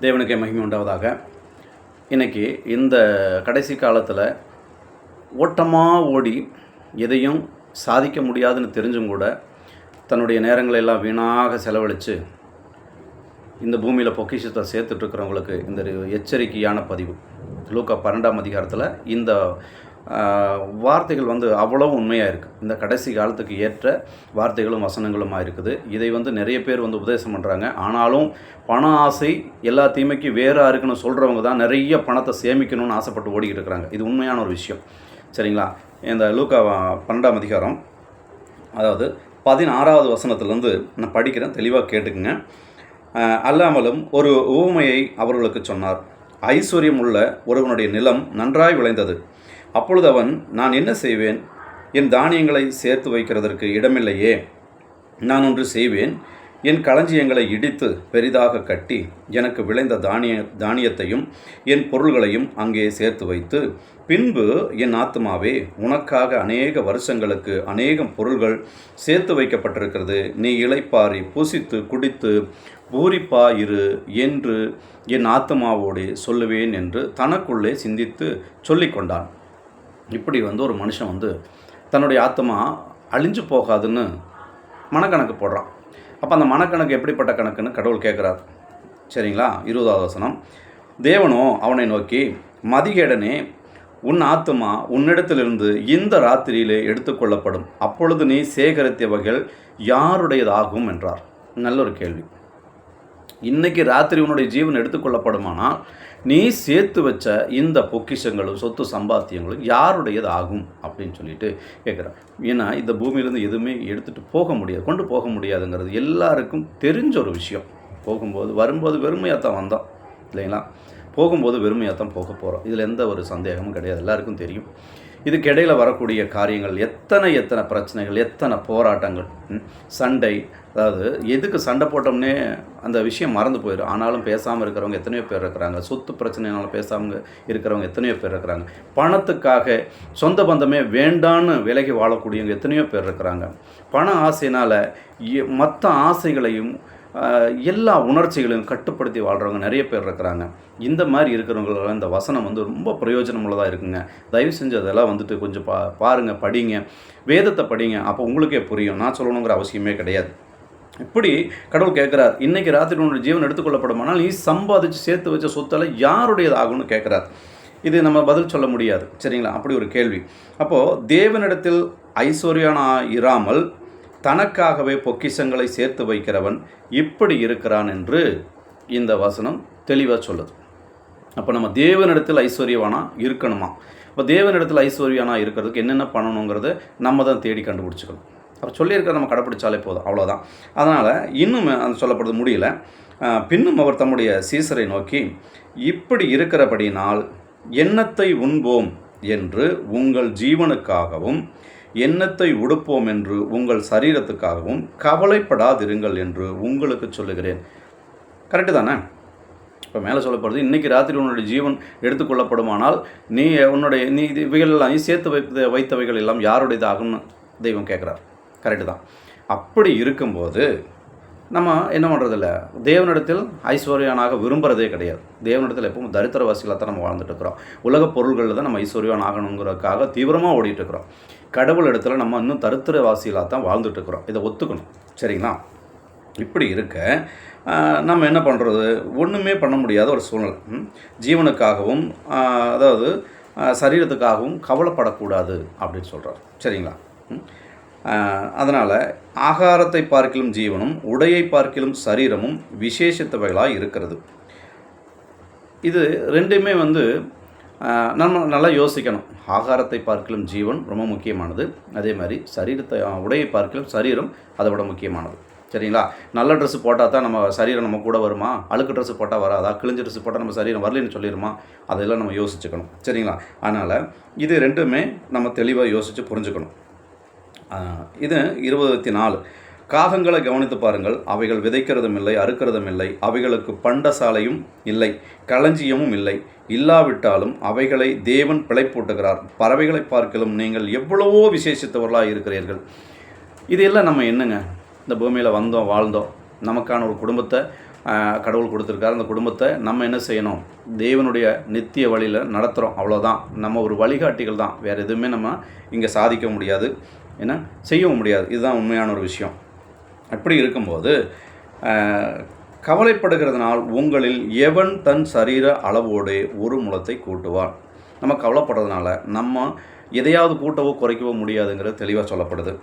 தேவனுக்கே மகிமை உண்டாவதாக. இன்றைக்கி இந்த கடைசி காலத்தில் ஓட்டமாக ஓடி எதையும் சாதிக்க முடியாதுன்னு தெரிஞ்சும் கூட தன்னுடைய நேரங்களை எல்லாம் வீணாக செலவழித்து இந்த பூமியில் பொக்கிஷத்தை சேர்த்துட்ருக்கிறவங்களுக்கு இந்த எச்சரிக்கையான பதிவு. லூக்கா 12ஆம் அதிகாரத்தில் இந்த வார்த்தைகள் அவ்வளோ உண்மையாக இருக்குது. இந்த கடைசி காலத்துக்கு ஏற்ற வார்த்தைகளும் வசனங்களுமாக இருக்குது. இதை நிறைய பேர் உபதேசம் பண்ணுறாங்க. ஆனாலும் பண ஆசை எல்லா தீமைக்கும் வேறாக இருக்குன்னு சொல்கிறவங்க தான் நிறைய பணத்தை சேமிக்கணும்னு ஆசைப்பட்டு ஓடிக்கிட்டு இருக்கிறாங்க. இது உண்மையான ஒரு விஷயம், சரிங்களா? இந்த லூக்கா 12ஆம் அதிகாரம், அதாவது 16வது வசனத்துலேருந்து நான் படிக்கிறேன், தெளிவாக கேட்டுக்குங்க. அல்லாமலும் ஒரு உவமையை அவர்களுக்கு சொன்னார். ஐஸ்வர்யம் உள்ள ஒருவனுடைய நிலம் நன்றாய் விளைந்தது. அப்பொழுது அவன், நான் என்ன செய்வேன்? என் தானியங்களை சேர்த்து வைக்கிறதற்கு இடமில்லையே. நான் ஒன்று செய்வேன். என் களஞ்சியங்களை இடித்து பெரிதாக கட்டி எனக்கு விளைந்த தானியத்தையும் என் பொருள்களையும் அங்கே சேர்த்து வைத்து, பின்பு என் ஆத்துமாவே, உனக்காக அநேக வருஷங்களுக்கு அநேகம் பொருள்கள் சேர்த்து வைக்கப்பட்டிருக்கிறது. நீ இளைப்பாரி புசித்து குடித்து பூரிப்பாயிரு என்று என் ஆத்துமாவோடு சொல்லுவேன் என்று தனக்குள்ளே சிந்தித்து சொல்லிக்கொண்டான். இப்படி ஒரு மனுஷன் தன்னுடைய ஆத்மா அழிஞ்சு போகாதுன்னு மனக்கணக்கு போடுறான். அப்போ அந்த மனக்கணக்கு எப்படிப்பட்ட கணக்குன்னு கடவுள் கேட்குறார், சரிங்களா? 20வது வசனம். தேவனோ அவனை நோக்கி, மதிகேடனே, உன் ஆத்மா உன்னிடத்திலிருந்து இந்த ராத்திரியிலே எடுத்துக்கொள்ளப்படும். அப்பொழுது நீ சேகரித்தவைகள் யாருடையதாகும் என்றார். நல்ல ஒரு கேள்வி. இன்றைக்கி ராத்திரி உன்னுடைய ஜீவன் எடுத்துக்கொள்ளப்படுமானால் நீ சேர்த்து வச்ச இந்த பொக்கிஷங்களும் சொத்து சம்பாத்தியங்களும் யாருடையது ஆகும் அப்படின்னு சொல்லிட்டு கேட்குறேன். ஏன்னா இந்த பூமியிலேருந்து எதுவுமே எடுத்துகிட்டு போக முடியாது, கொண்டு போக முடியாதுங்கிறது எல்லாருக்கும் தெரிஞ்ச ஒரு விஷயம். வரும்போது வெறுமையாக தான் வந்தோம், இல்லைங்களா? போகும்போது வெறுமையாக தான் போக போகிறோம். இதில் எந்த ஒரு சந்தேகமும் கிடையாது, எல்லாருக்கும் தெரியும். இதுக்கிடையில் வரக்கூடிய காரியங்கள் எத்தனை பிரச்சனைகள், எத்தனை போராட்டங்கள், சண்டை. அதாவது எதுக்கு சண்டை போட்டோம்னே அந்த விஷயம் மறந்து போயிடும். ஆனாலும் பேசாமல் இருக்கிறவங்க எத்தனையோ பேர் இருக்கிறாங்க. சொத்து பிரச்சனைனால பேசாமல் இருக்கிறவங்க எத்தனையோ பேர் இருக்கிறாங்க. பணத்துக்காக சொந்த பந்தமே வேண்டான்னு விலகி வாழக்கூடியவங்க எத்தனையோ பேர் இருக்கிறாங்க. பண ஆசையினால் மற்ற ஆசைகளையும் எல்லா உணர்ச்சிகளையும் கட்டுப்படுத்தி வாழ்கிறவங்க நிறைய பேர் இருக்கிறாங்க. இந்த மாதிரி இருக்கிறவங்களால இந்த வசனம் ரொம்ப பிரயோஜனமுள்ளதாக இருக்குங்க. தயவு செஞ்சு அதெல்லாம் கொஞ்சம் பாருங்கள், படிங்க, வேதத்தை படிங்க. அப்போ உங்களுக்கே புரியும். நான் சொல்லணுங்கிற அவசியமே கிடையாது. இப்படி கடவுள் கேட்குறார், இன்றைக்கி ராத்திரி உன்னோட ஜீவன் எடுத்துக்கொள்ளப்படுமானால் நீ சம்பாதிச்சு சேர்த்து வச்ச சொத்தெல்லாம் யாருடையதாகும்னு கேட்குறார். இது நம்ம பதில் சொல்ல முடியாது, சரிங்களா? அப்படி ஒரு கேள்வி. அப்போது தேவனிடத்தில் ஐஸ்வர்யனா இராமல் தனக்காகவே பொக்கிஷங்களை சேர்த்து வைக்கிறவன் இப்படி இருக்கிறான் என்று இந்த வசனம் தெளிவாக சொல்லுது. அப்போ நம்ம தேவனிடத்தில் ஐஸ்வர்யவானா இருக்கணுமா? இப்போ தேவனிடத்தில் ஐஸ்வர்யவானா இருக்கிறதுக்கு என்னென்ன பண்ணணுங்கிறத நம்ம தான் தேடி கண்டுபிடிச்சிக்கணும். அவர் சொல்லியிருக்கிற நம்ம கடைப்பிடிச்சாலே போதும், அவ்வளோதான். அதனால் இன்னும் அந்த சொல்லப்படுறது முடியல. பின்னும் அவர் தம்முடைய சீசரை நோக்கி, இப்படி இருக்கிறபடினால் எண்ணத்தை உண்போம் என்று உங்கள் ஜீவனுக்காகவும் எண்ணத்தை உடுப்போம் என்று உங்கள் சரீரத்துக்காகவும் கவலைப்படாதிருங்கள் என்று உங்களுக்கு சொல்லுகிறேன். கரெக்டு தானே? இப்போ மேலே சொல்லப்படுறது, இன்றைக்கி ராத்திரி உன்னுடைய ஜீவன் எடுத்துக்கொள்ளப்படுமானால் நீ இவைகளெல்லாம் நீ சேர்த்து வைத்தவைகள் எல்லாம் யாருடையதாகும்னு தெய்வம் கேட்குறார். கரெக்டு தான். அப்படி இருக்கும்போது நம்ம என்ன பண்ணுறதில்ல, தேவனிடத்தில் ஐஸ்வர்யானாக விரும்புகிறதே கிடையாது. தேவனிடத்தில் எப்பவும் தரித்திரவாசிகளாக தான் நம்ம வாழ்ந்துட்டுருக்குறோம். உலக பொருள்களில் தான் நம்ம ஐஸ்வர்யான் ஆகணுங்கிறதுக்காக தீவிரமாக ஓடிட்டுருக்குறோம். கடவுள் இடத்துல நம்ம இன்னும் தரித்திரவாசிகளாக தான் வாழ்ந்துட்டுருக்குறோம். இதை ஒத்துக்கணும், சரிங்களா? இப்படி இருக்க நம்ம என்ன பண்ணுறது? ஒன்றுமே பண்ண முடியாத ஒரு சூழ்நிலை. ஜீவனுக்காகவும் அதாவது சரீரத்துக்காகவும் கவலைப்படக்கூடாது அப்படின்னு சொல்கிறார், சரிங்களா? அதனால் ஆகாரத்தை பார்க்கிலும் ஜீவனும் உடையை பார்க்கிலும் சரீரமும் விசேஷித்தவைகளாக இருக்கிறது. இது ரெண்டுமே நம்ம நல்லா யோசிக்கணும். ஆகாரத்தை பார்க்கிலும் ஜீவன் ரொம்ப முக்கியமானது. அதே மாதிரி உடையை பார்க்கிலும் சரீரம் அதை விட முக்கியமானது, சரிங்களா? நல்ல ட்ரெஸ்ஸு போட்டால் தான் நம்ம சரீரம் நம்ம கூட வருமா? அழுக்கு ட்ரெஸ்ஸு போட்டால் வராதா? கிழிஞ்ச ட்ரெஸ்ஸு போட்டால் நம்ம சரீரம் வரலன்னு சொல்லிடுமா? அதெல்லாம் நம்ம யோசிச்சுக்கணும், சரிங்களா? அதனால் இது ரெண்டுமே நம்ம தெளிவாக யோசித்து புரிஞ்சுக்கணும். இது 24. காகங்களை கவனித்து பாருங்கள், அவைகள் விதைக்கிறதும் இல்லை, அறுக்கிறதும் இல்லை, அவைகளுக்கு பண்டசாலையும் இல்லை, களஞ்சியமும் இல்லை. இல்லாவிட்டாலும் அவைகளை தேவன் பிழைப்பூட்டுகிறார். பறவைகளை பார்க்கலும் நீங்கள் எவ்வளவோ விசேஷித்தவர்களாக இருக்கிறீர்கள். இதையெல்லாம் நம்ம என்னங்க, இந்த பூமியில் வந்தோம், வாழ்ந்தோம், நமக்கான ஒரு குடும்பத்தை கடவுள் கொடுத்துருக்காரு. அந்த குடும்பத்தை நம்ம என்ன செய்யணும், தேவனுடைய நித்திய வழியில் நடத்துகிறோம், அவ்வளோதான். நம்ம ஒரு வழிகாட்டிகள் தான், வேறு எதுவுமே நம்ம இங்கே சாதிக்க முடியாது, ஏன்னா செய்யவும் முடியாது. இதுதான் உண்மையான ஒரு விஷயம். அப்படி இருக்கும்போது கவலைப்படுகிறதுனால் உங்களில் எவன் தன் சரீர அளவோடு ஒரு முழத்தை கூட்டுவான். நம்ம கவலைப்படுறதுனால நம்ம எதையாவது கூட்டவோ குறைக்கவோ முடியாதுங்கிறது தெளிவாக சொல்லப்படுது.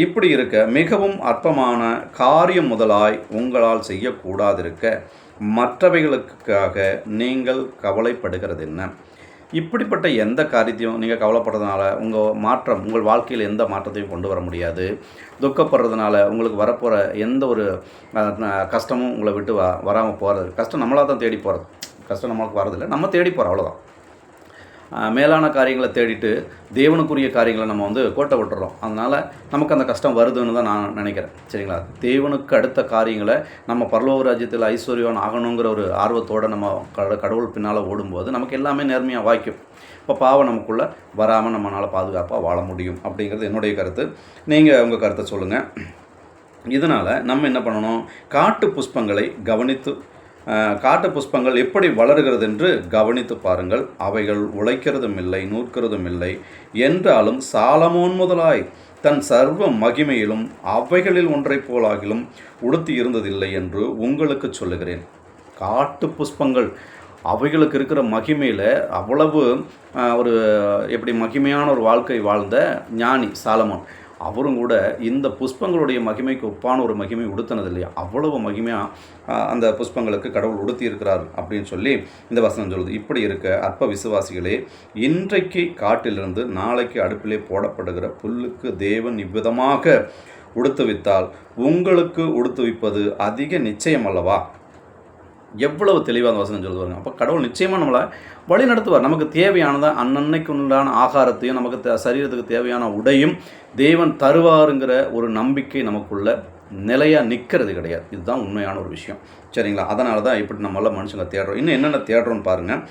இப்படி இருக்க மிகவும் அற்பமான காரியம் முதலாய் உங்களால் செய்யக்கூடாதிருக்க மற்றவைகளுக்காக நீங்கள் கவலைப்படுகிறது என்ன? இப்படிப்பட்ட எந்த காரியத்தையும் நீங்கள் கவலைப்படுறதுனால உங்கள் வாழ்க்கையில் எந்த மாற்றத்தையும் கொண்டு வர முடியாது. துக்கப்படுறதுனால உங்களுக்கு வரப்போகிற எந்த ஒரு கஷ்டமும் உங்களை விட்டு வராமல் போகிறது. கஷ்டம் நம்மளாக தான் தேடி போகிறது, கஷ்டம் நம்மளுக்கு வரதில்லை, நம்ம தேடி போகிறோம், அவ்வளோதான். மேலான காரியங்களை தேடிட்டு தேவனுக்குரிய காரியங்களை நம்ம கோட்டை விட்டுறோம். அதனால் நமக்கு அந்த கஷ்டம் வருதுன்னு தான் நான் நினைக்கிறேன். சரிங்களா? தேவனுக்கு அடுத்த காரியங்களை நம்ம பரலோக ராஜ்யத்தில் ஐஸ்வர்யவான் ஆகணுங்கிற ஒரு ஆர்வத்தோடு நம்ம கடவுள் பின்னால் ஓடும்போது நமக்கு எல்லாமே நேர்மையாக வாய்க்கும். இப்போ பாவம் நமக்குள்ளே வராமல் நம்மளால் பாதுகாப்பாக வாழ முடியும் அப்படிங்கிறது என்னுடைய கருத்து. நீங்கள் உங்கள் கருத்தை சொல்லுங்கள். இதனால் நம்ம என்ன பண்ணணும், காட்டு புஷ்பங்களை கவனித்து காட்டு புஷ்பங்கள் எப்படி வளருகிறது என்று கவனித்து பாருங்கள். அவைகள் உழைக்கிறதும் இல்லை, நூற்கிறதும் இல்லை. என்றாலும் சாலமோன் முதலாய் தன் சர்வ மகிமையிலும் அவைகளில் ஒன்றைப் போலாகிலும் உடுத்தி இருந்ததில்லை என்று உங்களுக்கு சொல்லுகிறேன். காட்டு புஷ்பங்கள் அவைகளுக்கு இருக்கிற மகிமையில் அவ்வளவு ஒரு எப்படி மகிமையான ஒரு வாழ்க்கை வாழ்ந்த ஞானி சாலமோன், அவரும் கூட இந்த புஷ்பங்களுடைய மகிமைக்கு ஒப்பான ஒரு மகிமை உடுத்தினது இல்லையா, அவ்வளவு மகிமையாக அந்த புஷ்பங்களுக்கு கடவுள் உடுத்தி இருக்கிறார் அப்படின்னு சொல்லி இந்த வசனம் சொல்லுது. இப்படி இருக்க அற்ப விசுவாசிகளே, இன்றைக்கு காட்டிலிருந்து நாளைக்கு அடுப்பிலே போடப்படுகிற புல்லுக்கு தேவன் இவ்விதமாக உடுத்துவித்தால் உங்களுக்கு உடுத்துவிப்பது அதிக நிச்சயம் அல்லவா? எவ்வளவு தெளிவான வசனம் சொல்லுவாங்க. அப்போ கடவுள் நிச்சயமாக நம்மளை வழி நடத்துவார். நமக்கு தேவையானதை அன்னன்னைக்கு உண்டான ஆகாரத்தையும் நமக்கு சரீரத்துக்கு தேவையான உடையும் தேவன் தருவாருங்கிற ஒரு நம்பிக்கை நமக்குள்ள நிலையாக நிற்கிறது கிடையாது. இதுதான் உண்மையான ஒரு விஷயம். சரிங்களா? அதனால தான் இப்படி நம்மளாம் மனுஷங்க தேடுறோம். இன்னும் என்னென்ன தேடுறோன்னு பாருங்கள்.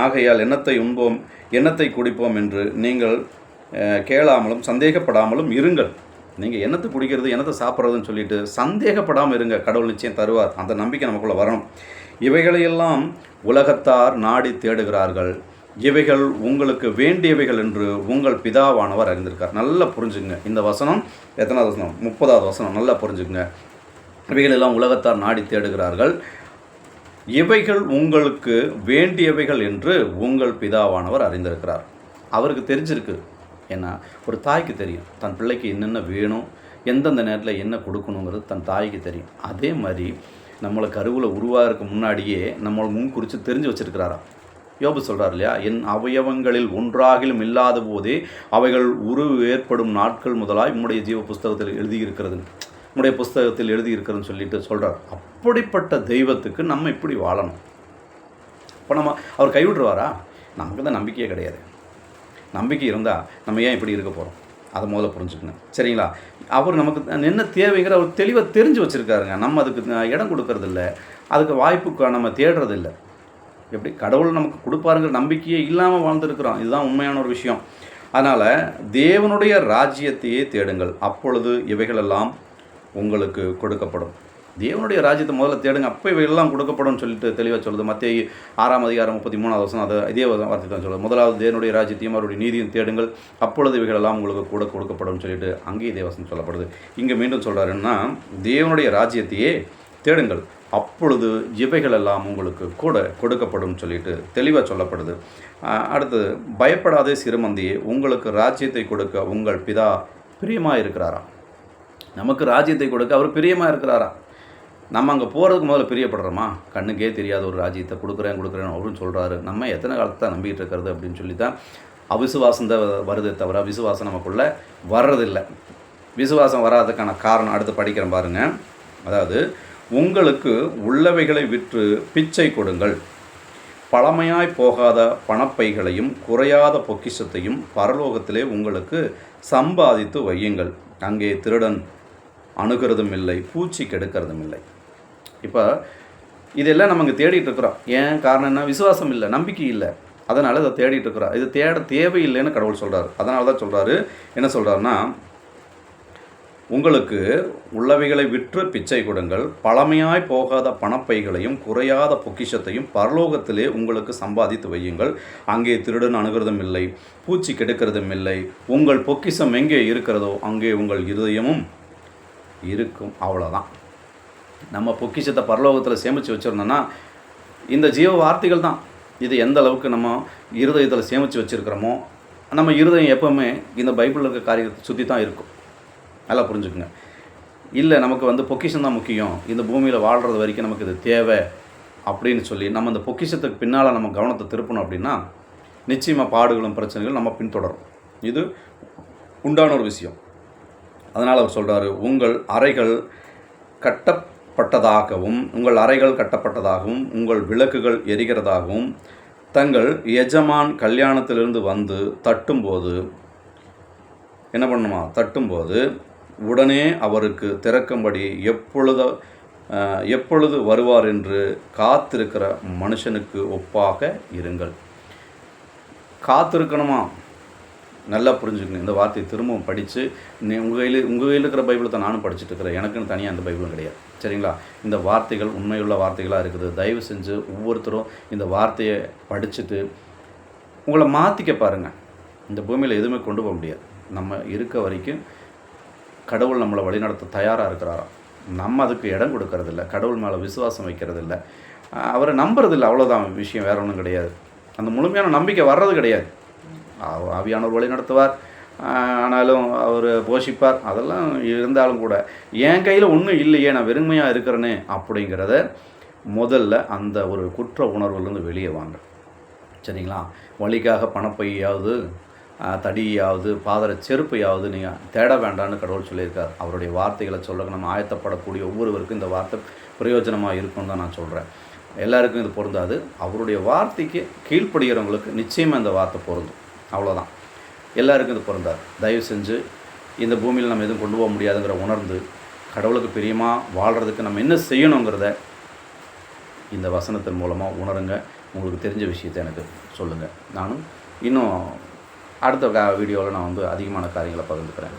ஆகையால் எண்ணத்தை உண்போம் எண்ணத்தை குடிப்போம் என்று நீங்கள் கேளாமலும் சந்தேகப்படாமலும் இருங்கள். நீங்கள் என்னத்தை குடிக்கிறது என்னத்தை சாப்பிட்றதுன்னு சொல்லிட்டு சந்தேகப்படாமல் இருங்க. கடவுள் நிச்சயம் தருவார். அந்த நம்பிக்கை நமக்குள்ளே வரணும். இவைகளையெல்லாம் உலகத்தார் நாடி தேடுகிறார்கள். இவைகள் உங்களுக்கு வேண்டியவைகள் என்று உங்கள் பிதாவானவர் அறிந்திருக்கார். நல்லா புரிஞ்சுங்க. இந்த வசனம் எத்தனாவது வசனம்? 30வது வசனம். நல்லா புரிஞ்சுங்க. இவைகளெல்லாம் உலகத்தார் நாடி தேடுகிறார்கள். இவைகள் உங்களுக்கு வேண்டியவைகள் என்று உங்கள் பிதாவானவர் அறிந்திருக்கிறார். அவருக்கு தெரிஞ்சிருக்கு. ஏன்னா ஒரு தாய்க்கு தெரியும் தன் பிள்ளைக்கு என்னென்ன வேணும், எந்தெந்த நேரத்தில் என்ன கொடுக்கணுங்கிறது தன் தாய்க்கு தெரியும். அதே மாதிரி நம்மளை கருவில் உருவாகிறதுக்கு முன்னாடியே நம்மளை முன்குறித்து தெரிஞ்சு வச்சுருக்கிறாராம். யோபு சொல்கிறார் இல்லையா, என் அவயவங்களில் ஒன்றாகிலும் இல்லாத போதே அவைகள் ஏற்படும் நாட்கள் முதலாய் உம்முடைய ஜீவ புஸ்தகத்தில் எழுதியிருக்கிறது, உம்முடைய புஸ்தகத்தில் எழுதியிருக்கிறதுன்னு சொல்லிட்டு சொல்கிறார். அப்படிப்பட்ட தெய்வத்துக்கு நம்ம இப்படி வாழணும். இப்போ அவர் கைவிடுவாரா? நமக்கு தான் நம்பிக்கையே கிடையாது. நம்பிக்கை இருந்தால் நம்ம ஏன் இப்படி இருக்க போகிறோம்? அதை முதல்ல புரிஞ்சுக்கணும். சரிங்களா? அவர் நமக்கு என்ன தேவைங்கிற அவர் தெளிவாக தெரிஞ்சு வச்சுருக்காருங்க. நம்ம அதுக்கு இடம் கொடுக்கறதில்ல, அதுக்கு வாய்ப்புக்கு நம்ம தேடுறதில்லை. எப்படி கடவுள் நமக்கு கொடுப்பாருங்கிற நம்பிக்கையே இல்லாமல் வாழ்ந்துருக்கிறோம். இதுதான் உண்மையான ஒரு விஷயம். அதனால் தேவனுடைய ராஜ்யத்தையே தேடுங்கள், அப்பொழுது இவைகளெல்லாம் உங்களுக்கு கொடுக்கப்படும். தேவனுடைய ராஜ்யத்தை முதல்ல தேடுங்க, அப்போ இவையெல்லாம் கொடுக்கப்படும் சொல்லிட்டு தெளிவாக சொல்லுது. மத்தேயு 6:33 அது இதே வார்த்தை தான் சொல்லுது. முதலாவது தேவனுடைய ராஜ்யத்தையும் அவருடைய நீதியும் தேடுங்கள், அப்பொழுது இவைகளெல்லாம் உங்களுக்கு கொடுக்கப்படும் சொல்லிட்டு அங்கேயே தேவசனம் சொல்லப்படுது. இங்கே மீண்டும் சொல்கிறாருன்னா, தேவனுடைய ராஜ்யத்தையே தேடுங்கள், அப்பொழுது இவைகளெல்லாம் உங்களுக்கு கொடுக்கப்படும் சொல்லிட்டு தெளிவாக சொல்லப்படுது. அடுத்து, பயப்படாதே சிறுமந்தியே, உங்களுக்கு ராஜ்யத்தை கொடுக்க உங்கள் பிதா பிரியமாக இருக்கிறாரா? நமக்கு ராஜ்யத்தை கொடுக்க அவர் பிரியமாக இருக்கிறாரா? நம்ம அங்கே போகிறதுக்கு முதல்ல பிரியப்படுறோமா? கண்ணுக்கே தெரியாத ஒரு ராஜ்யத்தை கொடுக்குறேன் அவருன்னு சொல்கிறாரு. நம்ம எத்தனை காலத்தை தான் நம்பிக்கிட்டு இருக்கிறது அப்படின்னு சொல்லி தான் அவிசுவாசம் தான் வருதே தவிர விசுவாசம் நமக்குள்ளே வர்றதில்லை. விசுவாசம் வராததுக்கான காரணம் அடுத்து படிக்கிறேன் பாருங்கள். அதாவது, உங்களுக்கு உள்ளவைகளை விற்று பிச்சை கொடுங்கள், பழமையாய் போகாத பணப்பைகளையும் குறையாத பொக்கிஷத்தையும் பரலோகத்திலே உங்களுக்கு சம்பாதித்து வையுங்கள், அங்கே திருடன் அணுகிறதும் இல்லை, பூச்சி கெடுக்கிறதும் இல்லை. இப்போ இதெல்லாம் நம்ம இங்கே தேடிட்டு இருக்கிறோம். ஏன் காரணம் என்ன? விசுவாசம் இல்லை, நம்பிக்கை இல்லை. அதனால் இதை தேடிட்டு இருக்கிறோம். இது தேட தேவையில்லைன்னு கடவுள் சொல்கிறார். அதனால தான் சொல்கிறாரு, என்ன சொல்கிறாருன்னா, உங்களுக்கு உள்ளவைகளை விற்று பிச்சை கொடுங்கள், பழமையாய் போகாத பணப்பைகளையும் குறையாத பொக்கிஷத்தையும் பரலோகத்திலே உங்களுக்கு சம்பாதித்து வையுங்கள். அங்கே திருடன் அணுகிறதும் இல்லை, பூச்சி கெடுக்கிறதும் இல்லை. உங்கள் பொக்கிஷம் எங்கே இருக்கிறதோ அங்கே உங்கள் இருதயமும் இருக்கும். அவ்வளோதான். நம்ம பொக்கிஷத்தை பரலோகத்தில் சேமித்து வச்சுருந்தோன்னா இந்த ஜீவ வார்த்தைகள் தான். இது எந்த அளவுக்கு நம்ம இருதயத்தில் சேமித்து வச்சுருக்கிறோமோ, நம்ம இருதயம் எப்போவுமே இந்த பைபிளில் இருக்க காரியத்தை சுற்றி தான் இருக்கும். நல்லா புரிஞ்சுக்குங்க. இல்லை நமக்கு பொக்கிஷம் தான் முக்கியம், இந்த பூமியில் வாழ்கிறது வரைக்கும் நமக்கு இது தேவை அப்படின்னு சொல்லி நம்ம இந்த பொக்கிஷத்துக்கு பின்னால் நம்ம கவனத்தை திருப்பணும் அப்படின்னா நிச்சயமாக பாடுகளும் பிரச்சனைகளும் நம்ம பின்தொடரும். இது உண்டான ஒரு விஷயம். அதனால் அவர் சொல்கிறாரு, உங்கள் அறைகள் கட்டப்பட்டதாகவும் உங்கள் விளக்குகள் எரிகிறதாகவும் தங்கள் எஜமான் கல்யாணத்திலிருந்து வந்து தட்டும்போது என்ன பண்ணுமா? தட்டும்போது உடனே அவருக்கு திறக்கும்படி எப்பொழுது வருவார் என்று காத்திருக்கிற மனுஷனுக்கு ஒப்பாக இருங்கள். காத்திருக்கணுமா? நல்லா புரிஞ்சுக்கணும். இந்த வார்த்தையை திரும்பவும் படித்து உங்கள் கையில் இருக்கிற பைபிளை தான் நானும் படிச்சுட்டு இருக்கிறேன். எனக்குன்னு தனியாக அந்த பைபிளும் கிடையாது. சரிங்களா? இந்த வார்த்தைகள் உண்மையுள்ள வார்த்தைகளாக இருக்குது. தயவு செஞ்சு ஒவ்வொருத்தரும் இந்த வார்த்தையை படிச்சுட்டு உங்களை மாற்றிக்க பாருங்கள். இந்த பூமியில் எதுவுமே கொண்டு போக முடியாது. நம்ம இருக்க வரைக்கும் கடவுள் நம்மளை வழிநடத்த தயாராக இருக்கிறாராம். நம்ம அதுக்கு இடம் கொடுக்கறதில்ல, கடவுள் மேலே விசுவாசம் வைக்கிறதில்ல, அவரை நம்புறதில்லை. அவ்வளோதான் விஷயம், வேறு ஒன்றும் கிடையாது. அந்த முழுமையான நம்பிக்கை வர்றது கிடையாது. ஆவியானவர் வழி நடத்துவார், ஆனாலும் அவர் போஷிப்பார், அதெல்லாம் இருந்தாலும் கூட என் கையில் ஒன்றும் இல்லையே, நான் வெறுமையாக இருக்கிறேனே அப்படிங்கிறத முதல்ல அந்த ஒரு குற்ற உணர்வுலேருந்து வெளியே வாங்க. சரிங்களா? வழிக்காக பணப்பையாவது தடியாவது பாதர செருப்பையாவது நீங்கள் தேட வேண்டான்னு கடவுள் சொல்லியிருக்கார். அவருடைய வார்த்தைகளை சொல்ல நம்ம ஆயத்தப்படக்கூடிய ஒவ்வொருவருக்கும் இந்த வார்த்தை பிரயோஜனமாக இருக்கும்னு தான் நான் சொல்கிறேன். எல்லாருக்கும் இது பொருந்தாது. அவருடைய வார்த்தைக்கு கீழ்ப்படுகிறவங்களுக்கு நிச்சயமாக இந்த வார்த்தை பொருந்தும். அவ்வளோதான். எல்லாருக்கும் இது பொருந்தாது. தயவு செஞ்சு இந்த பூமியில் நம்ம எதுவும் கொண்டு போக முடியாதுங்கிற உணர்ந்து கடவுளுக்கு பிரியமாக வாழ்கிறதுக்கு நம்ம என்ன செய்யணுங்கிறத இந்த வசனத்தின் மூலமாக உணருங்க. உங்களுக்கு தெரிஞ்ச விஷயத்தை எனக்கு சொல்லுங்கள். நானும் இன்னும் அடுத்த வீடியோவில் நான் அதிகமான காரியங்களை பகிர்ந்துக்கிறேன்.